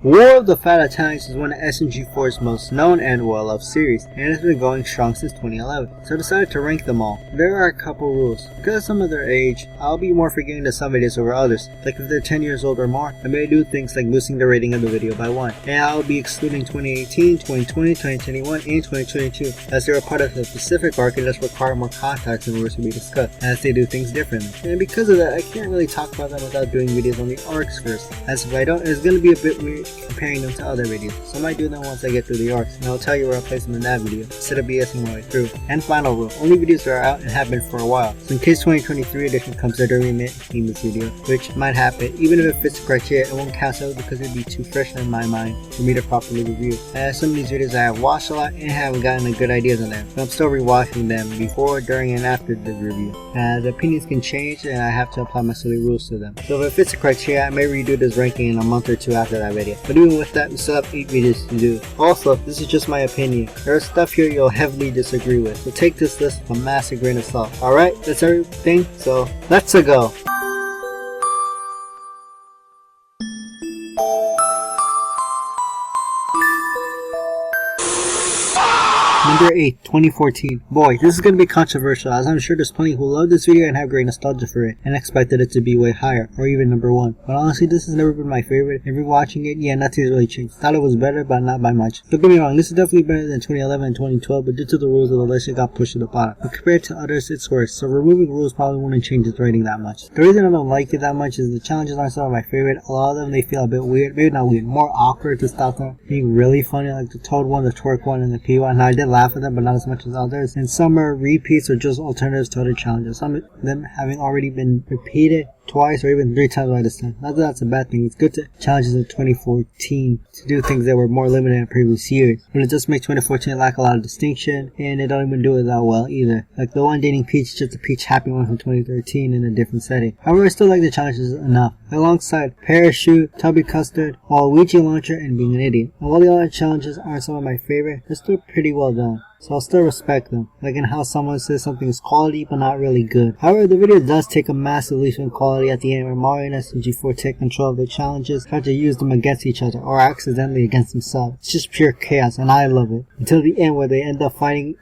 War of the Fat Italians is one of SMG4's most known and well-loved series, and has been going strong since 2011, so I decided to rank them all. There are a couple rules. Because of some of their age, I'll be more forgiving to some videos over others, like if they're 10 years old or more, I may do things like boosting the rating of the video by 1, and I'll be excluding 2018, 2020, 2021, and 2022, as they are part of a specific arc and thus require more context in order to be discussed, as they do things differently. And because of that, I can't really talk about them without doing videos on the arcs first, as if I don't, it's going to be a bit weird comparing them to other videos, so I might do them once I get through the arcs, and I'll tell you where I'll place them in that video, instead of BSing my way through. And final rule, only videos that are out and have been for a while, so in case 2023 edition comes out during making this video, which might happen, even if it fits the criteria, it won't count out because it'd be too fresh in my mind for me to properly review. As some of these videos I have watched a lot and haven't gotten a good ideas on them, but I'm still rewatching them before, during, and after the review. The opinions can change and I have to apply my silly rules to them. So if it fits the criteria, I may redo this ranking in a month or two after that video. But even with that, we still have 8 videos to do. Also, this is just my opinion. There is stuff here you'll heavily disagree with, so take this list with a massive grain of salt. Alright, that's everything, so let's go. Number 8, 2014. Boy, this is going to be controversial, as I'm sure there's plenty who love this video and have great nostalgia for it, and expected it to be way higher, or even number 1. But honestly, this has never been my favorite, and rewatching it, yeah, nothing's really changed. Thought it was better, but not by much. Don't get me wrong, this is definitely better than 2011 and 2012, but due to the rules of the list, it got pushed to the bottom. But compared to others, it's worse, so removing rules probably wouldn't change its rating that much. The reason I don't like it that much is the challenges aren't some of my favorite. A lot of them, they feel a bit weird, maybe not weird, more awkward to stop them being really funny, like the Toad one, the Twerk one, and the P one. Now, I did laugh at them, but not as much as others, and some are repeats or just alternatives to other challenges, some of them having already been repeated twice or even 3 times by this time. Not that that's a bad thing, it's good to challenges in 2014 to do things that were more limited in previous years, but it just makes 2014 lack a lot of distinction, and they don't even do it that well either. Like the one dating Peach, just a Peach Happy one from 2013 in a different setting. However, I still like the challenges enough, alongside Parachute, Tubby Custard, Waluigi Launcher, and Being an Idiot. And while the other challenges aren't some of my favorite, they're still pretty well done, so I'll still respect them, like in how someone says something is quality but not really good. However, the video does take a massive leap in quality at the end where Mario and SMG4 take control of the challenges, try to use them against each other or accidentally against themselves. It's just pure chaos and I love it. Until the end where they end up fighting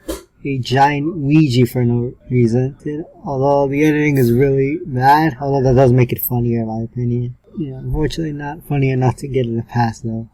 a giant Ouija for no reason. Although the editing is really bad, although that does make it funnier in my opinion. Yeah, unfortunately not funny enough to get it a pass though.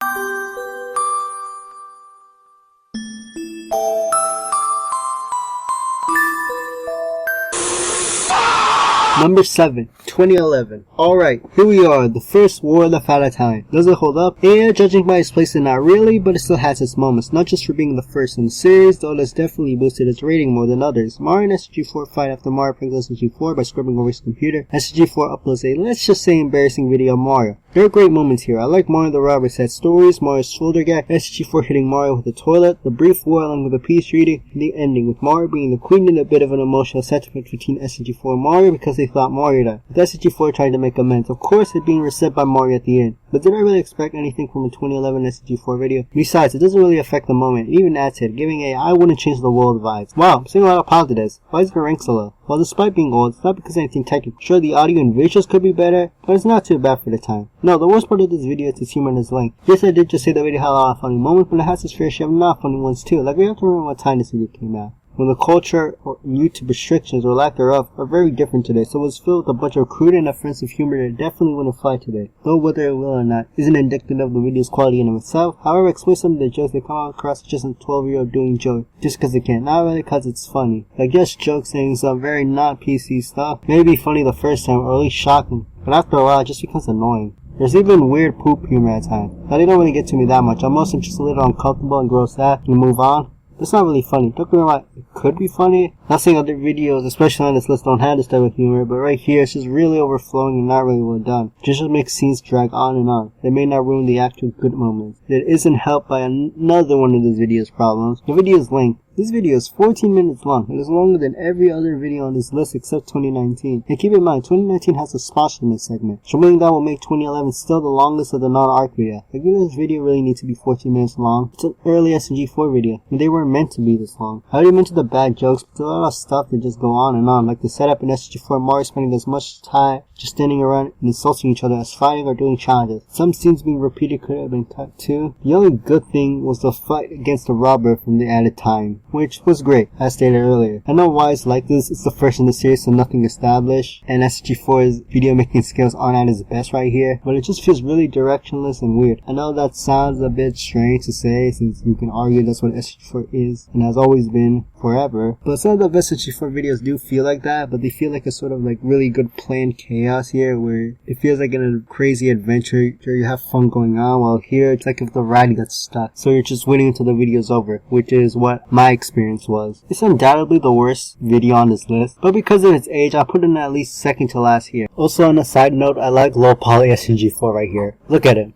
Number 7, 2011. Alright, here we are, the first War of the Fat Italian. Does it hold up? Yeah, judging by its placement, not really, but it still has its moments, not just for being the first in the series, though it's definitely boosted its rating more than others. Mario and SMG4 fight after Mario pranks SMG4 by scrubbing over his computer. SMG4 uploads a, let's just say, embarrassing video of Mario. There are great moments here. I like Mario the robber sad stories, Mario's shoulder gag, SMG4 hitting Mario with the toilet, the brief war along with the peace treaty, and the ending, with Mario being the queen and a bit of an emotional sentiment between SMG4 and Mario because they thought Mario died, with SMG4 trying to make amends. Of course, it being reset by Mario at the end. But did I really expect anything from a 2011 SMG4 video? Besides, it doesn't really affect the moment. It even adds to it, giving a I wouldn't change the world vibes. Wow, I'm seeing a lot of positives. Why is it ranked so low? Well, despite being old, it's not because anything technical. Sure, the audio and visuals could be better, but it's not too bad for the time. No, the worst part of this video is its humor and its length. Yes, I did just say the video had a lot of funny moments, but it has its fair share of not funny ones too. Like, we have to remember what time this video came out, when the culture or YouTube restrictions or lack thereof are very different today, so it was filled with a bunch of crude and offensive humor that definitely wouldn't fly today, though whether it will or not isn't indicative of the video's quality in of itself. However, explain some of the jokes that come out across just a 12-year-old doing jokes just because they can, not really because it's funny. Like, just jokes saying some very not PC stuff may be funny the first time or at least shocking, but after a while it just becomes annoying. There's even weird poop humor at times. Now, they don't really get to me that much. I'm mostly just a little uncomfortable and grossed out and move on. It's not really funny. Don't get me wrong, it could be funny. Not saying other videos, especially on this list, don't have this type of humor, but right here it's just really overflowing and not really well done. Just makes scenes drag on and on. They may not ruin the actual good moments. It isn't helped by another one of this video's problems. The video's length. This video is 14 minutes long. It is longer than every other video on this list except 2019. And keep in mind, 2019 has a sponsorship segment, so meaning that will make 2011 still the longest of the non-arc video. I think this video really needs to be 14 minutes long. It's an early SMG4 video, and they weren't meant to be this long. I already mentioned the bad jokes, but there's a lot of stuff that just go on and on, like the setup in SMG4, Mario spending as much time just standing around and insulting each other as fighting or doing challenges. Some scenes being repeated could have been cut too. The only good thing was the fight against the robber from the added time, which was great, as stated earlier. I know why it's like this. It's the first in the series, so nothing established, and SMG4's video making skills aren't at its best right here, but it just feels really directionless and weird. I know that sounds a bit strange to say, since you can argue that's what SMG4 is and has always been forever, but some of the SMG4 videos do feel like that, but they feel like a sort of like really good planned chaos here, where it feels like in a crazy adventure where you have fun going on, while here it's like if the ride gets stuck, so you're just waiting until the video's over, which is what my experience was. It's undoubtedly the worst video on this list, but because of its age, I put it in at least second to last here. Also, on a side note, I like low poly SMG4 right here. Look at it.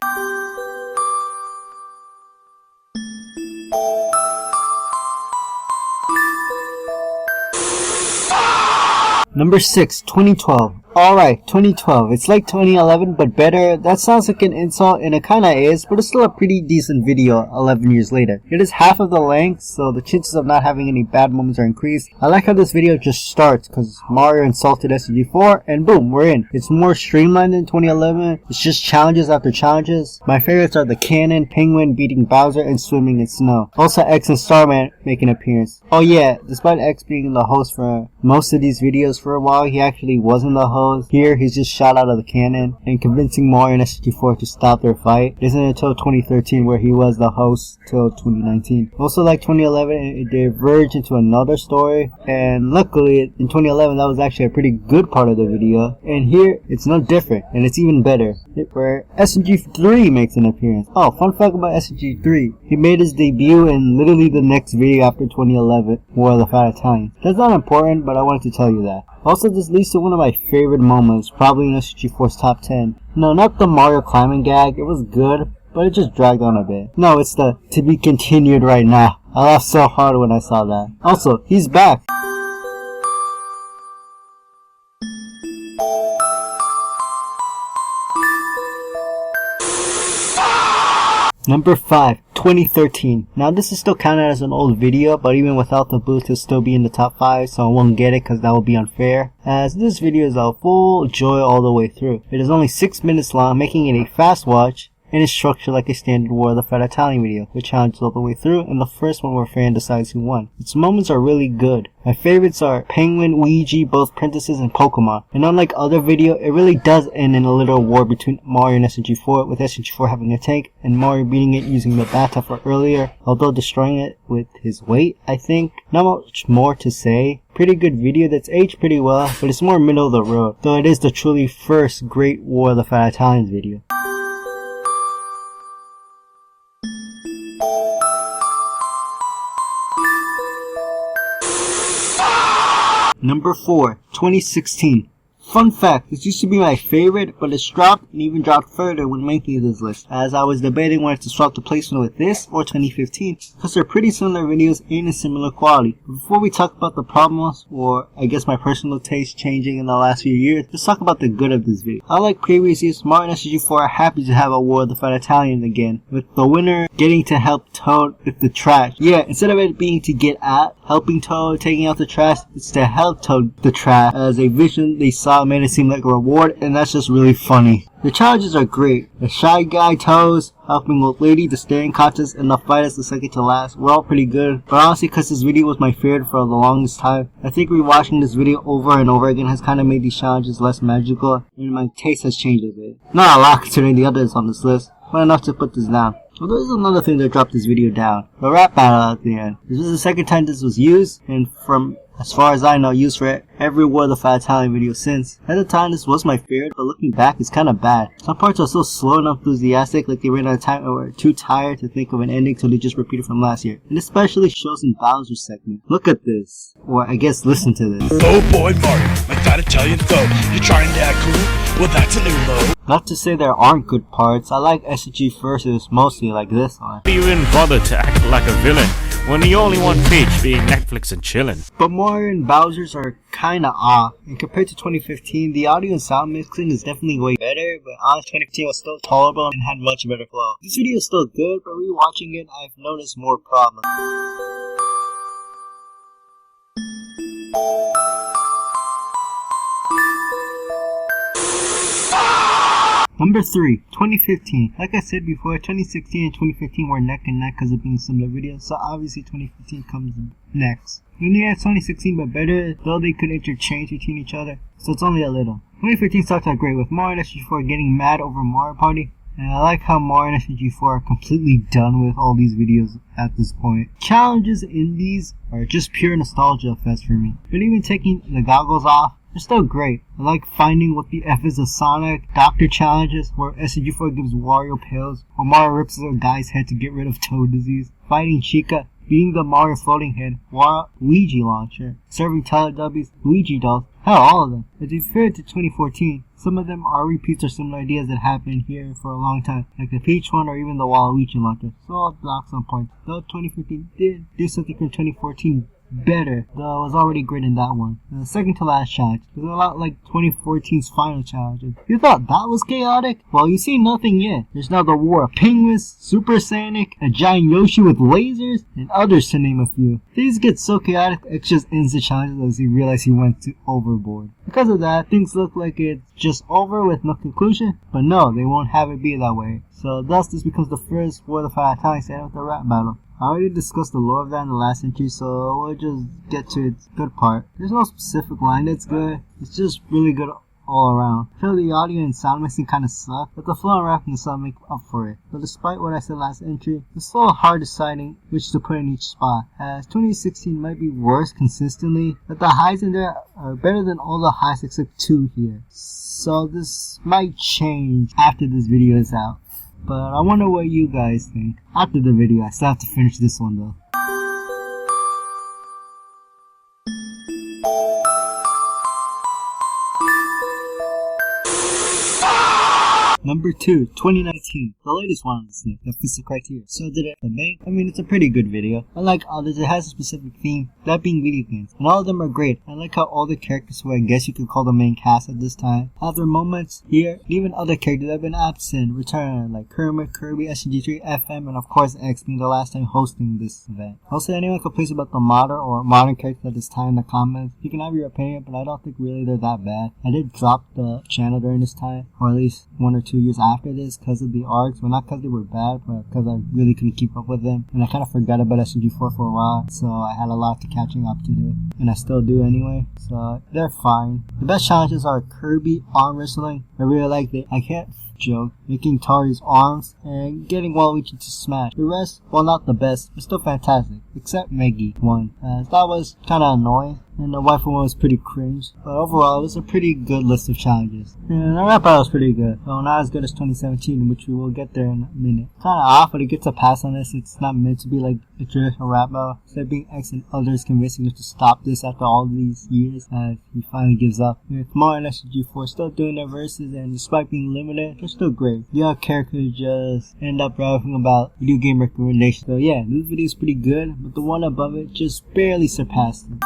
Number 6, 2012. Alright, 2012. It's like 2011, but better. That sounds like an insult, and it kinda is, but it's still a pretty decent video 11 years later. It is half of the length, so the chances of not having any bad moments are increased. I like how this video just starts, because Mario insulted SMG4, and boom, we're in. It's more streamlined than 2011. It's just challenges after challenges. My favorites are the cannon, Penguin beating Bowser, and swimming in snow. Also, X and Starman make an appearance. Oh yeah, despite X being the host for most of these videos for a while, he actually wasn't the host. Here, he's just shot out of the cannon and convincing Mario and SMG4 to stop their fight. It isn't until 2013 where he was the host till 2019. Also, like 2011, it diverged into another story, and luckily in 2011 that was actually a pretty good part of the video, and here it's no different, and it's even better, where SMG3 makes an appearance. Oh, fun fact about SMG3, he made his debut in literally the next video after 2011, War of the Fat Italians. That's not important, but I wanted to tell you that. Also, this leads to one of my favorite moments, probably in SMG4's top 10. No, not the Mario climbing gag, it was good, but it just dragged on a bit. No, it's the "to be continued" right now. I laughed so hard when I saw that. Also, he's back. Number 5, 2013. Now this is still counted as an old video, but even without the boost it'll still be in the top 5, so I won't get it because that would be unfair, as this video is a full joy all the way through. It is only 6 minutes long, making it a fast watch, and is structured like a standard War of the Fat Italian video, with challenges all the way through, and the first one where fan decides who won. Its moments are really good. My favorites are Penguin, Luigi, both princesses, and Pokemon. And unlike other video, it really does end in a little war between Mario and SMG4, with SMG4 having a tank, and Mario beating it using the bathtub for earlier, although destroying it with his weight, I think. Not much more to say. Pretty good video that's aged pretty well, but it's more middle of the road, though it is the truly first great War of the Fat Italians video. Number 4, 2016. Fun fact, this used to be my favorite, but it's dropped and even dropped further when making this list, as I was debating whether to swap the placement with this or 2015, because they're pretty similar videos and in similar quality. But before we talk about the problems, or I guess my personal taste changing in the last few years, let's talk about the good of this video. Unlike previous years, Mario and SMG4 are happy to have a War of the Fat Italian again, with the winner getting to help Toad with the trash. Yeah, instead of it being to get at helping Toad taking out the trash, it's to help Toad the trash, as a vision they saw made it seem like a reward, and that's just really funny. The challenges are great. The Shy Guy Toes, helping Old Lady, the Staring Contest, and the fight as the second to last were all pretty good. But honestly, because this video was my favorite for the longest time, I think rewatching this video over and over again has kind of made these challenges less magical, and my taste has changed a bit. Not a lot considering the others on this list, but enough to put this down. Well, there's another thing that dropped this video down. The rap battle at the end. This was the second time this was used, and from as far as I know, used for every War of the Fat Italian video since. At the time, this was my favorite, but looking back, it's kinda bad. Some parts are so slow and enthusiastic, like they ran out of time or were too tired to think of an ending, so they just repeated from last year. And especially shows in Bowser's segment. Look at this. Or I guess listen to this. Oh boy Mario, my fat Italian foe. You trying to act cool? Well that's a new low. Not to say there aren't good parts, I like SMG versus mostly like this one. You even bother to act like a villain when the only one bitch being Netflix and chillin'. But Mario and Bowser's are kinda off, and compared to 2015, the audio and sound mixing is definitely way better, but honestly 2015 was still tolerable and had much better flow. This video is still good, but rewatching it, I've noticed more problems. Number 3, 2015. Like I said before, 2016 and 2015 were neck and neck because of being similar videos, so obviously 2015 comes next. And yeah, 2016 but better, though they could interchange between each other, so it's only a little. 2015 starts out great with Mario and SG4 getting mad over Mario Party, and I like how Mario and SG4 are completely done with all these videos at this point. Challenges in these are just pure nostalgia fest for me, but even taking the goggles off, they're still great. I like finding what the F is of Sonic, Doctor challenges where SG4 gives Wario pills, or Mario rips a guy's head to get rid of Toad disease, fighting Chica, beating the Mario floating head, Luigi launcher, serving Teletubbies, Luigi dolls, hell, all of them. As compared to 2014, some of them are repeats or similar ideas that happened here for a long time, like the Peach one or even the Waluigi launcher, so I'll block some points. Though 2015 did do something from 2014 better, though I was already great in that one. The second to last challenge was a lot like 2014's final challenges. You thought that was chaotic? Well, you see nothing yet. There's now the War of Penguins, Super Sonic, a giant Yoshi with lasers, and others to name a few. Things get so chaotic, X just ends the challenges as he realized he went overboard. Because of that, things look like it's just over with no conclusion, but no, they won't have it be that way. So thus this becomes the first War of the Five Italians end with the rap battle. I already discussed the lore of that in the last entry, so we'll just get to its good part. There's no specific line that's good, it's just really good all around. I feel the audio and sound mixing kinda suck, but the flow and rapping and sound make up for it. But despite what I said last entry, it's still hard deciding which to put in each spot, as 2016 might be worse consistently, but the highs in there are better than all the highs except 2 here. So this might change after this video is out. But I wonder what you guys think. After the video, I still have to finish this one though. Number 2, 2019. The latest one on this list that fits the criteria. So did it make? I mean, it's a pretty good video. Unlike others, it has a specific theme, that being video games. And all of them are great. I like how all the characters who I guess you could call the main cast at this time have their moments here. And even other characters that have been absent return, like Kermit, Kirby, SG3, FM, and of course X being the last time hosting this event. Also, anyone complains about the modern characters at this time in the comments. You can have your opinion, but I don't think really they're that bad. I did drop the channel during this time, or at least 1 or 2 years after this because of the arcs. Well, not because they were bad, but because I really couldn't keep up with them, and I kind of forgot about SG4 for a while, so I had a lot to catching up to do, and I still do anyway, so they're fine. The best challenges are Kirby arm wrestling. I really like it. I can't joke, making Tari's arms and getting Waluigi to smash. The rest, while not the best, but still fantastic, except Meggy one, as that was kinda annoying, and the waifu one was pretty cringe, but overall it was a pretty good list of challenges. And the rap battle was pretty good, though not as good as 2017, which we will get there in a minute. Kinda off, but it gets a pass on this. It's not meant to be like a traditional rap battle, instead being X and others convincing him to stop this after all these years, as he finally gives up. With Mario and SG4 still doing their verses, and despite being limited, they're still great. The other characters just end up rapping about video game recommendations. So yeah, this video is pretty good, but the one above it just barely surpassed it.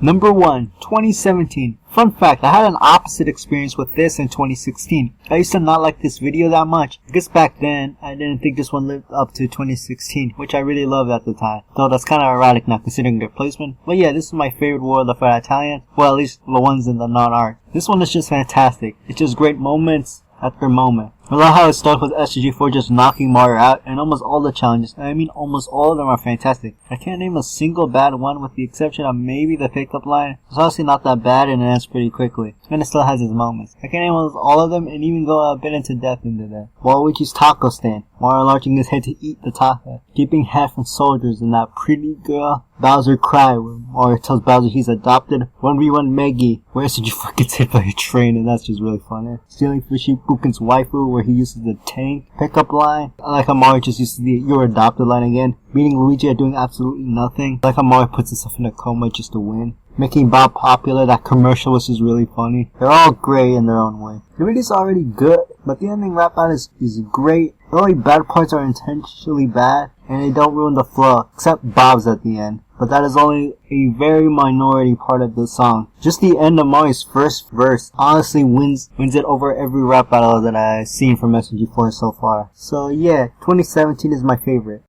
Number 1, 2017. Fun fact, I had an opposite experience with this in 2016. I used to not like this video that much. I guess back then, I didn't think this one lived up to 2016, which I really loved at the time. Though that's kinda erratic now considering their placement. But yeah, this is my favorite War of the Five Italians. Well, at least the ones in the non-art. This one is just fantastic. It's just great moments after moment. I love how it starts with SG4 just knocking Mario out, and almost all the challenges, and I mean almost all of them, are fantastic. I can't name a single bad one with the exception of maybe the pickup line. It's honestly not that bad and it ends pretty quickly. And it still has its moments. I can't name almost all of them and even go a bit into depth into that. Waluigi's taco stand, Mario launching his head to eat the taco, keeping head from soldiers, and that pretty girl Bowser cry where Mario tells Bowser he's adopted. 1v1 Meggy, where SG4 gets hit by a train, and that's just really funny. Stealing Fishy Pukin's waifu, where where he uses the tank pickup line. I like how Mario just uses the "you're adopted" line again, beating Luigi at doing absolutely nothing. I like how Mario puts himself in a coma just to win. Making Bob popular, that commercial was just really funny. They're all great in their own way. The video's already good, but the ending rap battle is great. The only bad parts are intentionally bad, and they don't ruin the flow, except Bob's at the end. But that is only a very minority part of the song. Just the end of Mario's first verse honestly wins it over every rap battle that I've seen from SMG4 so far. So yeah, 2017 is my favorite.